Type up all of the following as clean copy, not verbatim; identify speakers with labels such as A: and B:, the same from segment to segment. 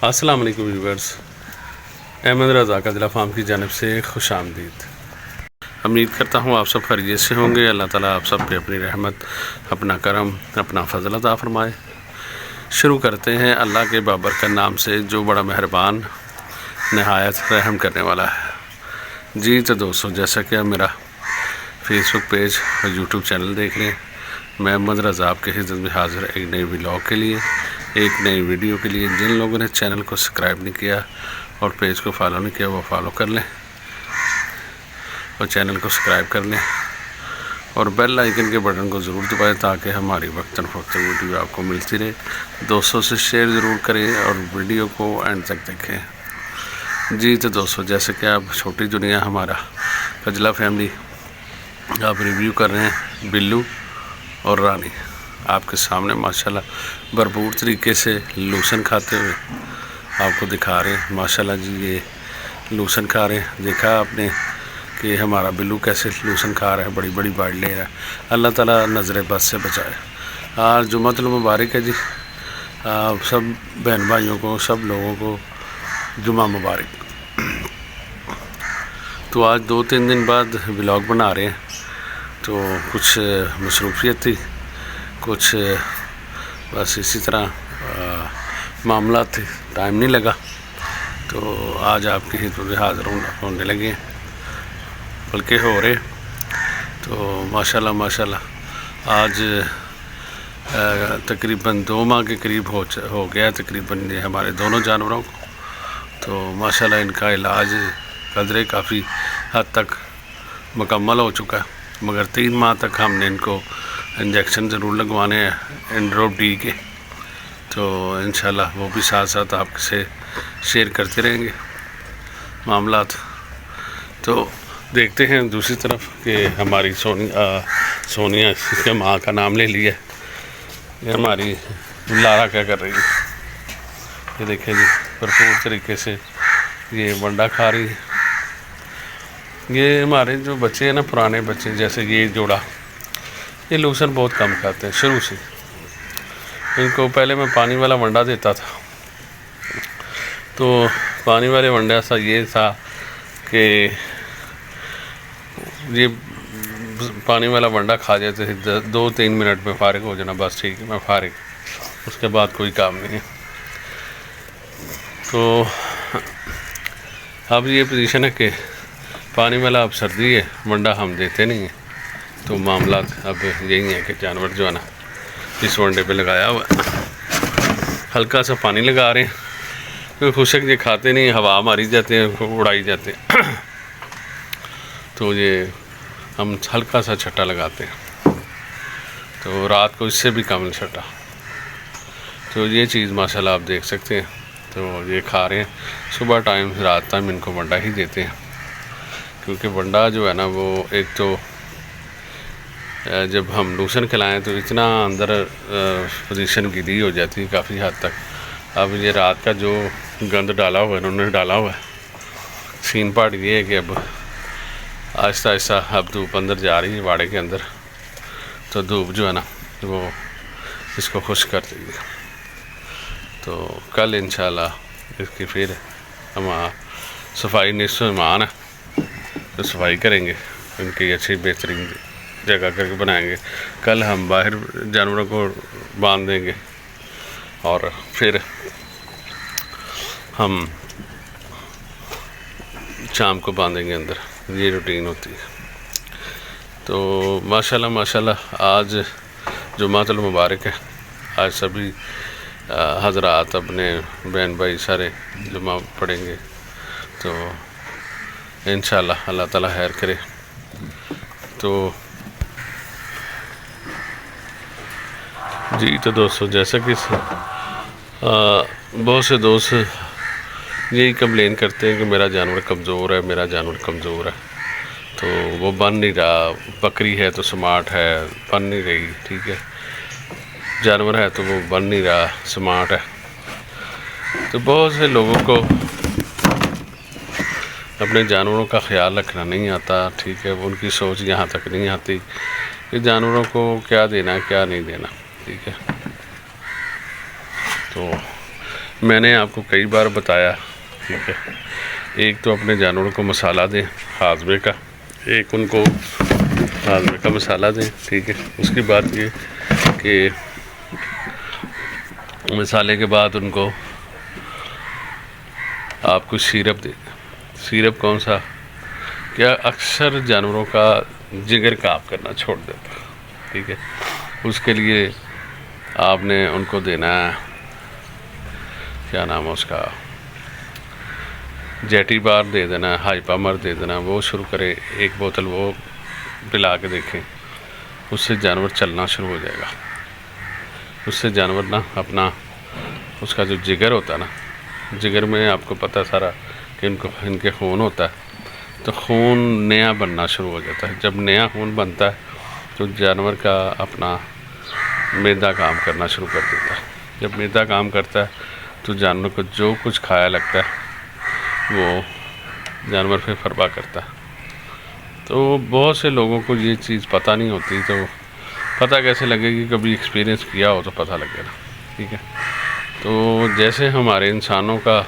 A: السلام علیکم ویورز، احمد رضا کا ضلع فارم کی جانب سے خوش آمدید۔ امید کرتا ہوں آپ سب خیریت سے ہوں گے۔ اللہ تعالیٰ آپ سب پہ اپنی رحمت، اپنا کرم، اپنا فضل عطا فرمائے۔ شروع کرتے ہیں اللہ کے بابرکت نام سے جو بڑا مہربان، نہایت رحم کرنے والا ہے۔ جی تو دوستو، جیسا کہ میرا فیس بک پیج اور یوٹیوب چینل دیکھ رہے ہیں، میں احمد رضا آپ کے خدمت میں حاضر ایک نئی ولاگ کے لیے، ایک نئی ویڈیو کے لیے۔ جن لوگوں نے چینل کو سبسکرائب نہیں کیا اور پیج کو فالو نہیں کیا، وہ فالو کر لیں اور چینل کو سبسکرائب کر لیں، اور بیل آئیکن کے بٹن کو ضرور دبائیں تاکہ ہماری وقتاً فوقتاً ویڈیو آپ کو ملتی رہے۔ دوستوں سے شیئر ضرور کریں اور ویڈیو کو اینڈ تک دیکھیں۔ جی تو دوستو، جیسے کہ آپ چھوٹی دنیا ہمارا کجلا فیملی آپ ریویو کر رہے ہیں بلو اور رانی آپ کے سامنے ماشاءاللہ بھرپور طریقے سے لوسن کھاتے ہوئے آپ کو دکھا رہے ہیں۔ ماشاءاللہ جی، یہ لوسن کھا رہے ہیں۔ دیکھا آپ نے کہ ہمارا بلو کیسے لوسن کھا رہا ہے، بڑی بڑی بائٹ لے رہا ہے۔ اللہ تعالیٰ نظر بد سے بچائے۔ آج جمعۃ المبارک ہے جی، آپ سب بہن بھائیوں کو، سب لوگوں کو جمعہ مبارک۔ تو آج 2-3 دن بعد ولاگ بنا رہے ہیں، تو کچھ مصروفیت تھی، کچھ بس اسی طرح معاملات تھے، ٹائم نہیں لگا، تو آج آپ کی خدمت میں حاضر ہونے لگے ہیں، بلکہ ہو رہے۔ تو ماشاءاللہ آج تقریباً 2 ماہ کے قریب ہو گیا تقریباً یہ ہمارے دونوں جانوروں کو۔ تو ماشاءاللہ ان کا علاج قدرے کافی حد تک مکمل ہو چکا ہے، مگر 3 ماہ تک ہم نے ان کو انجیکشن ضرور لگوانے ہیں اینڈروپ ڈی کے۔ تو انشاءاللہ وہ بھی ساتھ ساتھ آپ سے شیئر کرتے رہیں گے معاملات۔ تو دیکھتے ہیں دوسری طرف کہ ہماری سونیا، اس کے ماں کا نام لے لیا، یہ ہماری لارا کیا کر رہی ہے۔ یہ دیکھیں جی، بھرپور طریقے سے یہ ونڈا کھا رہی ہے۔ یہ ہمارے جو بچے ہیں نا، پرانے بچے، جیسے یہ جوڑا، یہ لوسن بہت کم کھاتے ہیں شروع سے۔ ان کو پہلے میں پانی والا ونڈا دیتا تھا، تو پانی والے ونڈا سا یہ تھا کہ یہ پانی والا ونڈا کھا جاتے تھے، 2-3 منٹ میں فارغ ہو جانا، بس ٹھیک ہے میں فارغ، اس کے بعد کوئی کام نہیں ہے۔ تو اب یہ پوزیشن ہے کہ پانی والا اب سردی ہے، ونڈا ہم دیتے نہیں ہیں۔ تو معاملات اب یہی ہیں کہ جانور جو ہے نا اس ونڈے پہ لگایا ہوا ہے، ہلکا سا پانی لگا رہے ہیں، کیونکہ خشک یہ کھاتے نہیں، ہوا ماری جاتے ہیں، اڑائی جاتے ہیں، تو یہ ہم ہلکا سا چھٹا لگاتے ہیں، تو رات کو اس سے بھی کم چھٹا۔ تو یہ چیز ماشاءاللہ آپ دیکھ سکتے ہیں۔ تو یہ کھا رہے ہیں، صبح ٹائم رات ٹائم ان کو ونڈا ہی دیتے ہیں، کیونکہ ونڈا جو ہے نا وہ ایک تو جب ہم لوسن کھلائیں تو اتنا اندر پوزیشن گیلی ہو جاتی ہے کافی حد تک۔ اب یہ رات کا جو گند ڈالا ہوا ہے، انہوں نے ڈالا ہوا ہے، سین پارٹ یہ ہے کہ اب آہستہ آہستہ اب دھوپ اندر جا رہی ہے واڑے کے اندر، تو دھوپ جو ہے نا وہ اس کو خشک کر دے گی۔ تو کل انشاءاللہ اس کی پھر ہم صفائی نصف ایمان ہے، تو صفائی کریں گے، ان کی اچھی بہترین جگہ کر کے بنائیں گے۔ کل ہم باہر جانوروں کو باندھ دیں گے اور پھر ہم شام کو باندھیں گے اندر، یہ روٹین ہوتی ہے۔ تو ماشاءاللہ آج جمعۃ المبارک ہے، آج سبھی حضرات اپنے بہن بھائی سارے جمعہ پڑھیں گے، تو انشاءاللہ اللہ تعالیٰ خیر کرے۔ تو جی تو دوستو، جیسا کہ بہت سے دوست یہی کمپلین کرتے ہیں کہ میرا جانور کمزور ہے، میرا جانور کمزور ہے، تو وہ بن نہیں رہا۔ بکری ہے تو سمارٹ ہے، بن نہیں رہی، ٹھیک ہے، جانور ہے تو وہ بن نہیں رہا، سمارٹ ہے۔ تو بہت سے لوگوں کو اپنے جانوروں کا خیال رکھنا نہیں آتا، ٹھیک ہے، ان کی سوچ یہاں تک نہیں آتی کہ جانوروں کو کیا دینا ہے کیا نہیں دینا، ٹھیک ہے۔ تو میں نے آپ کو کئی بار بتایا، ٹھیک ہے، ایک تو اپنے جانوروں کو مسالہ دیں ہاضمے کا، ایک ان کو ہاضمے کا مسالہ دیں، ٹھیک ہے۔ اس کی بات یہ کہ مسالے کے بعد ان کو آپ کو سیرپ دیں۔ سیرپ کون سا؟ کیا اکثر جانوروں کا جگر کام کرنا چھوڑ دیتا، ٹھیک ہے، اس کے لیے آپ نے ان کو دینا ہے، کیا نام ہے اس کا، جیٹی بار دے دینا، ہائپامر دے دینا، وہ شروع کرے، ایک بوتل وہ پلا کے دیکھیں، اس سے جانور چلنا شروع ہو جائے گا۔ اس سے جانور نا اپنا اس کا جو جگر ہوتا ہے نا، جگر میں آپ کو پتہ سارا کہ ان کے خون ہوتا ہے، تو خون نیا بننا شروع ہو جاتا ہے۔ جب نیا خون بنتا ہے تو جانور کا اپنا معدہ کام کرنا شروع کر دیتا ہے۔ جب معدہ کام کرتا ہے تو جانور کو جو کچھ کھایا لگتا ہے وہ جانور پھر فربا کرتا ہے۔ تو بہت سے لوگوں کو یہ چیز پتہ نہیں ہوتی، تو پتہ کیسے لگے گی؟ کبھی ایکسپیرینس کیا ہو تو پتہ لگے گا، ٹھیک ہے۔ تو جیسے ہمارے انسانوں کا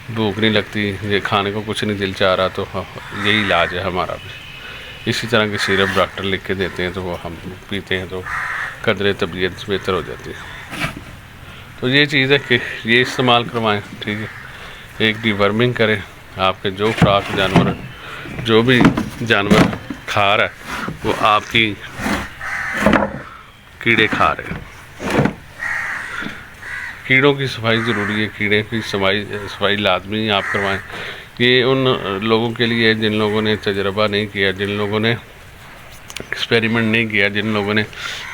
A: بھوک نہیں لگتی، یہ کھانے کو کچھ نہیں دل چاہ رہا، تو یہی علاج ہے ہمارا بھی۔ اسی طرح کے سیرپ ڈاکٹر لکھ کے دیتے ہیں تو وہ ہم پیتے ہیں تو قدرے طبیعت بہتر ہو جاتی ہے۔ تو یہ چیز ہے کہ یہ استعمال کروائیں، ٹھیک ہے۔ ایک ڈی ورمنگ کریں، آپ کے جو خوراک جانور جو بھی جانور کھا رہا ہے وہ آپ کی کیڑے کھا رہے ہیں۔ کیڑوں کی صفائی ضروری ہے، کیڑے کی صفائی لازمی آپ کروائیں۔ یہ ان لوگوں کے لیے جن لوگوں نے تجربہ نہیں کیا، جن لوگوں نے ایکسپیریمنٹ نہیں کیا، جن لوگوں نے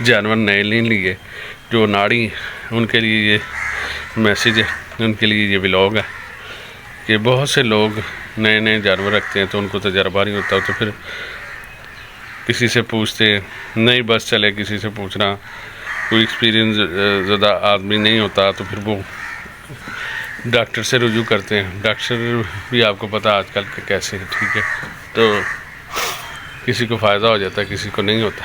A: جانور نئے نہیں لیے، جو ناڑی، ان کے لیے یہ میسیج ہے، ان کے لیے یہ ولاگ ہے کہ بہت سے لوگ نئے نئے جانور رکھتے ہیں تو ان کو تجربہ نہیں ہوتا، تو پھر کسی سے پوچھتے نہیں، بس چلے کسی سے پوچھنا، کوئی ایکسپیرینس زیادہ آدمی نہیں ہوتا تو پھر وہ ڈاکٹر سے رجوع کرتے ہیں۔ ڈاکٹر بھی آپ کو پتہ آج کل کے کیسے ہیں، ٹھیک ہے، تو کسی کو فائدہ ہو جاتا ہے، کسی کو نہیں ہوتا،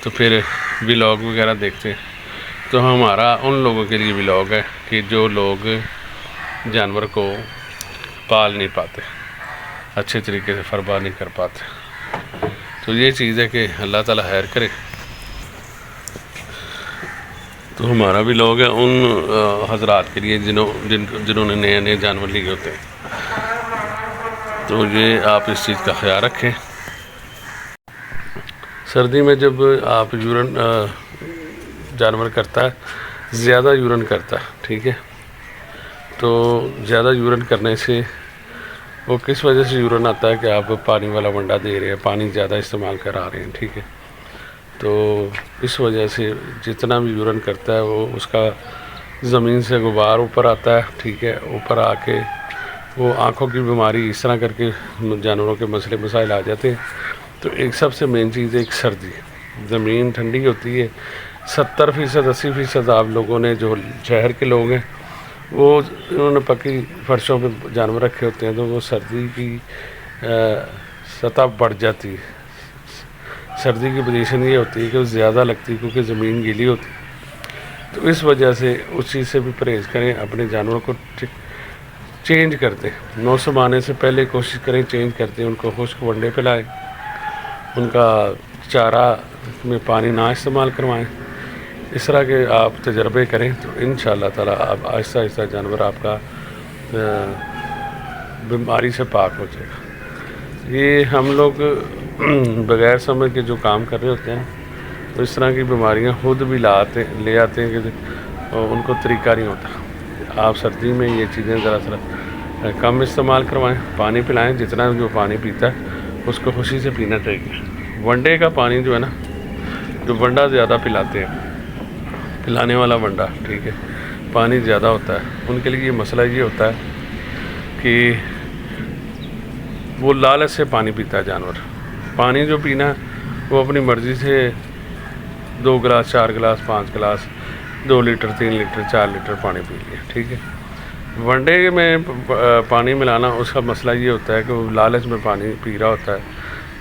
A: تو پھر ولاگ وغیرہ دیکھتے ہیں۔ تو ہمارا ان لوگوں کے لیے ولاگ ہے کہ جو لوگ جانور کو پال نہیں پاتے، اچھے طریقے سے فربا نہیں کر پاتے، تو یہ چیز ہے کہ اللہ تعالیٰ خیر کرے۔ تو ہمارا بھی لوگ ہے ان حضرات کے لیے جنہوں نے نئے نئے جانور لیے ہوتے ہیں، تو یہ آپ اس چیز کا خیال رکھیں۔ سردی میں جب آپ یورن جانور کرتا ہے، زیادہ یورن کرتا ہے، ٹھیک ہے، تو زیادہ یورن کرنے سے وہ کس وجہ سے یورن آتا ہے کہ آپ پانی والا ونڈا دے رہے ہیں، پانی زیادہ استعمال کرا رہے ہیں، ٹھیک ہے، تو اس وجہ سے جتنا بھی یورن کرتا ہے وہ اس کا زمین سے غبار اوپر آتا ہے، ٹھیک ہے، اوپر آ کے وہ آنکھوں کی بیماری، اس طرح کر کے جانوروں کے مسئلے مسائل آ جاتے ہیں۔ تو ایک سب سے مین چیز ہے ایک سردی، زمین ٹھنڈی ہوتی ہے، 70% 80% آپ لوگوں نے جو شہر کے لوگ ہیں وہ انہوں نے پکی فرشوں پہ جانور رکھے ہوتے ہیں، تو وہ سردی کی سطح بڑھ جاتی ہے۔ سردی کی پوزیشن یہ ہوتی ہے کہ وہ زیادہ لگتی ہے کیونکہ زمین گیلی ہوتی ہے، تو اس وجہ سے اس چیز سے بھی پرہیز کریں، اپنے جانوروں کو چینج کرتے ہیں، موسم آنے سے پہلے کوشش کریں چینج کرتے ہیں، ان کو خشک ونڈے پلائیں، ان کا چارہ میں پانی نہ استعمال کروائیں۔ اس طرح کے آپ تجربے کریں تو انشاءاللہ تعالیٰ آپ آہستہ آہستہ جانور آپ کا بیماری سے پاک ہو جائے گا۔ یہ ہم لوگ بغیر سمجھ کے جو کام کر رہے ہوتے ہیں تو اس طرح کی بیماریاں خود بھی لے آتے ہیں کہ ان کو طریقہ نہیں ہوتا۔ آپ سردی میں یہ چیزیں ذرا کم استعمال کروائیں، پانی پلائیں، جتنا جو پانی پیتا ہے اس کو خوشی سے پینا چاہیے۔ ونڈے کا پانی جو ہے نا، جو ونڈا زیادہ پلاتے ہیں، پلانے والا ونڈا، ٹھیک ہے، پانی زیادہ ہوتا ہے، ان کے لیے یہ مسئلہ یہ ہوتا ہے کہ وہ لالچ سے پانی پیتا ہے جانور۔ پانی جو پینا وہ اپنی مرضی سے 2 glass 4 glass 5 glass 2 litre 3 litre 4 litre پانی پی لیا، ٹھیک ہے۔ ونڈے میں پانی ملانا اس کا مسئلہ یہ ہوتا ہے کہ وہ لالچ میں پانی پی رہا ہوتا ہے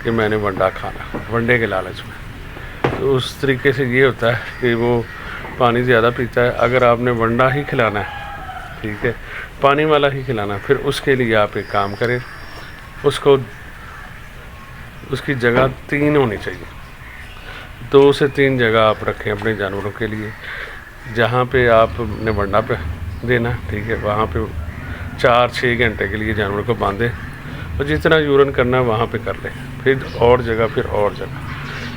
A: کہ میں نے ونڈا کھانا، ونڈے کے لالچ میں، تو اس طریقے سے یہ ہوتا ہے کہ وہ پانی زیادہ پیتا ہے. اگر آپ نے ونڈا ہی کھلانا ہے، ٹھیک ہے، پانی والا ہی کھلانا ہے، پھر اس کے لیے آپ ایک کام کریں، اس کی جگہ 3 ہونی چاہیے. 2 سے 3 جگہ آپ رکھیں اپنے جانوروں کے لیے. جہاں پہ آپ نے ونڈا پہ دینا، ٹھیک ہے، وہاں پہ 4-6 گھنٹے کے لیے جانور کو باندھیں اور جتنا یورن کرنا ہے وہاں پہ کر لیں. پھر اور جگہ.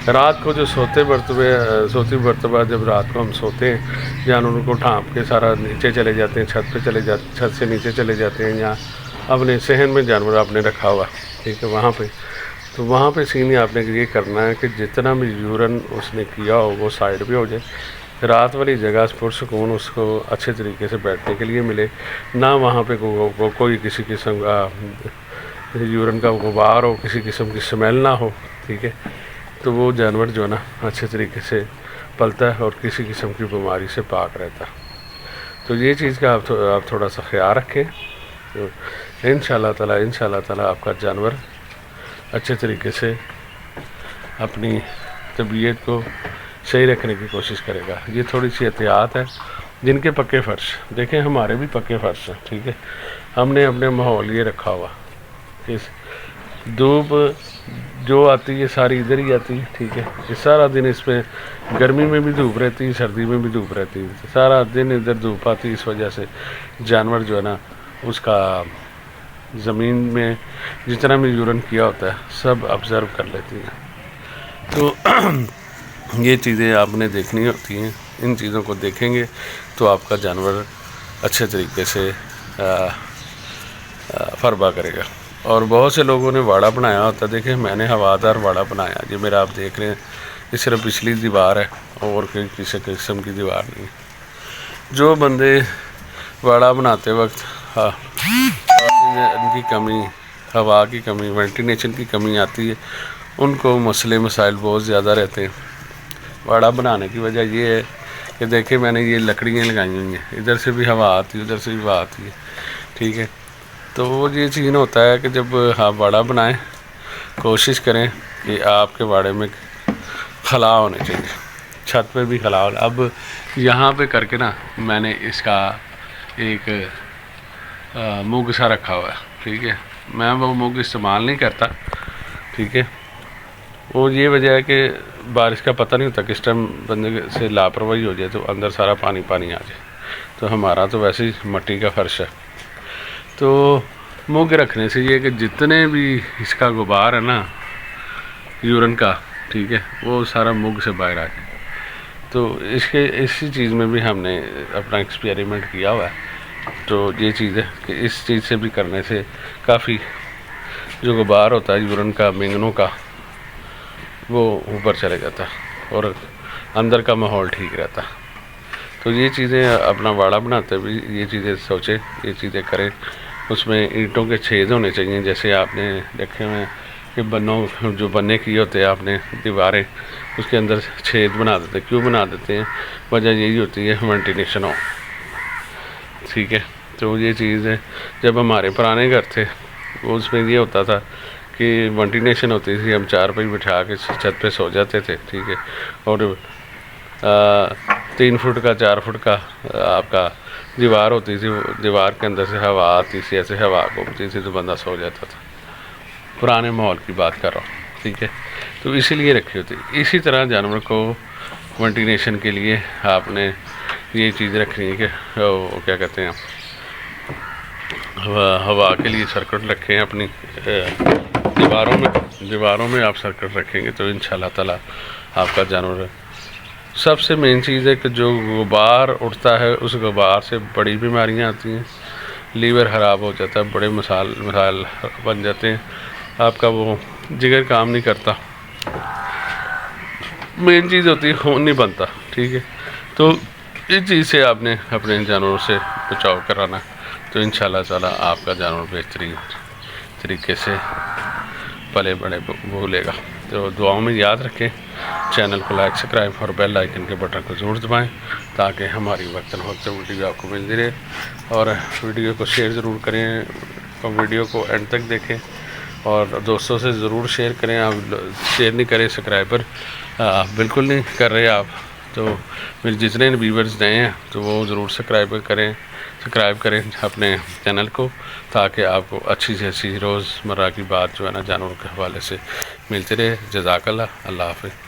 A: رات کو جو سوتی مرتبہ جب رات کو ہم سوتے ہیں، جانوروں کو ڈھانپ کے سارا نیچے چلے جاتے ہیں، چھت سے نیچے چلے جاتے ہیں، یا اپنے صحن میں جانور آپ نے رکھا ہوا، ٹھیک ہے، وہاں پہ سین آپ نے یہ کرنا ہے کہ جتنا بھی یورن اس نے کیا ہو وہ سائڈ پہ ہو جائے. رات والی جگہ پرسکون اس کو اچھے طریقے سے بیٹھنے کے لیے ملے، نہ وہاں پہ کوئی کسی قسم کا یورن کا غبار ہو، کسی قسم کی سمیل نہ ہو، ٹھیک ہے. تو وہ جانور جو ہے نا اچھے طریقے سے پلتا ہے اور کسی قسم کی بیماری سے پاک رہتا ہے. تو یہ چیز کا آپ تھوڑا سا خیال رکھیں. تو انشاءاللہ تعالی آپ کا جانور اچھے طریقے سے اپنی طبیعت کو صحیح رکھنے کی کوشش کرے گا. یہ تھوڑی سی احتیاط ہے. جن کے پکے فرش، دیکھیں ہمارے بھی پکے فرش ہیں، ٹھیک ہے، ہم نے اپنے ماحول یہ رکھا ہوا، دھوپ جو آتی ہے ساری ادھر ہی آتی ہے، ٹھیک ہے. یہ سارا دن اس میں گرمی میں بھی دھوپ رہتی ہے، سردی میں بھی دھوپ رہتی ہے، سارا دن ادھر دھوپ آتی ہے. اس وجہ سے جانور جو ہے نا اس کا زمین میں جتنا بھی یورن کیا ہوتا ہے سب آبزرو کر لیتی ہیں. تو یہ چیزیں آپ نے دیکھنی ہوتی ہیں. ان چیزوں کو دیکھیں گے تو آپ کا جانور اچھے طریقے سے فربا کرے گا. اور بہت سے لوگوں نے واڑا بنایا ہوتا ہے. دیکھیں میں نے ہوادار واڑا بنایا، یہ میرا آپ دیکھ رہے ہیں، یہ صرف پچھلی دیوار ہے اور کسی قسم کی دیوار نہیں. جو بندے واڑا بناتے وقت ان کی کمی، ہوا کی کمی، وینٹیلیشن کی کمی آتی ہے، ان کو مسائل بہت زیادہ رہتے ہیں. واڑا بنانے کی وجہ یہ ہے کہ دیکھیں میں نے یہ لکڑیاں لگائی ہوئی ہیں، ادھر سے بھی ہوا آتی ہے، ادھر سے بھی ہوا آتی ہے، ٹھیک ہے. تو وہ یہ چیز ہوتا ہے کہ جب آپ واڑا بنائیں کوشش کریں کہ آپ کے واڑے میں خلا ہونے چاہیے، چھت پہ بھی خلا ہو. اب یہاں پہ کر کے نا میں نے اس کا ایک مگ سا رکھا ہوا ہے، ٹھیک ہے. میں وہ مگ استعمال نہیں کرتا، ٹھیک ہے. وہ یہ وجہ ہے کہ بارش کا پتہ نہیں ہوتا کس ٹائم بندے سے لاپرواہی ہو جائے تو اندر سارا پانی آ جائے. تو ہمارا تو ویسے ہی مٹی کا فرش ہے. تو مگ رکھنے سے یہ کہ جتنے بھی اس کا غبار ہے نا یورن کا، ٹھیک ہے، وہ سارا مگ سے باہر آ جائے. تو اسی چیز میں بھی ہم نے اپنا ایکسپیریمنٹ کیا ہوا ہے. تو یہ چیز ہے کہ اس چیز سے بھی کرنے سے کافی جو غبار ہوتا ہے یورن کا، مینگنوں کا، وہ اوپر چلے جاتا اور اندر کا ماحول ٹھیک رہتا. تو یہ چیزیں اپنا واڑا بناتے ہوئے یہ چیزیں سوچیں، یہ چیزیں کریں. اس میں اینٹوں کے چھید ہونے چاہیے، جیسے آپ نے دیکھے ہوئے کہ بننے کی ہوتے ہیں آپ نے دیواریں، اس کے اندر چھید بنا دیتے. کیوں بنا دیتے ہیں؟ وجہ یہی ہوتی ہے وینٹیلیشن ہو، ٹھیک ہے. تو یہ چیز ہے، جب ہمارے پرانے گھر تھے اس میں یہ ہوتا تھا کہ وینٹیلیشن ہوتی تھی، ہم 4 پہ بٹھا کے چھت پہ سو جاتے تھے، ٹھیک ہے. اور 3 فٹ کا 4 فٹ کا آپ کا دیوار ہوتی تھی، دیوار کے اندر سے ہوا آتی تھی، ایسے ہوا گھومتی تھی تو بندہ سو جاتا تھا. پرانے ماحول کی بات کر رہا ہوں، ٹھیک ہے. تو اسی لیے رکھی ہوتی. اسی طرح جانور کو وینٹیلیشن کے لیے آپ نے یہ چیز رکھنی ہے کہ کیا کہتے ہیں، ہوا کے لیے سرکٹ رکھیں اپنی دیواروں میں آپ سرکٹ رکھیں گے تو انشاءاللہ تعالی آپ کا جانور. سب سے مین چیز ہے کہ جو غبار اٹھتا ہے اس غبار سے بڑی بیماریاں آتی ہیں، لیور خراب ہو جاتا ہے، بڑے مسائل بن جاتے ہیں. آپ کا وہ جگر کام نہیں کرتا، مین چیز ہوتی ہے خون نہیں بنتا، ٹھیک ہے. تو اس چیز سے آپ نے اپنے جانوروں سے بچاؤ کرانا، تو انشاءاللہ تعالی آپ کا جانور بہترین طریقے سے پلے بڑے بھولے گا. تو دعاؤں میں یاد رکھیں، چینل کو لائک، سبسکرائب اور بیل آئیکن کے بٹن کو ضرور دبائیں تاکہ ہماری وقتاً فوقتاً ویڈیو آپ کو ملتی رہے. اور ویڈیو کو شیئر ضرور کریں اور ویڈیو کو اینڈ تک دیکھیں اور دوستوں سے ضرور شیئر کریں. آپ شیئر نہیں کریں، سبسکرائبر بالکل نہیں کر رہے آپ، تو میرے جتنے ویورز نئے ہیں تو وہ ضرور سبسکرائب کریں اپنے چینل کو، تاکہ آپ کو اچھی سے اچھی روز مرہ کی بات جو ہے نا جانوروں کے حوالے سے ملتے رہے۔ جزاک اللہ، اللہ حافظ۔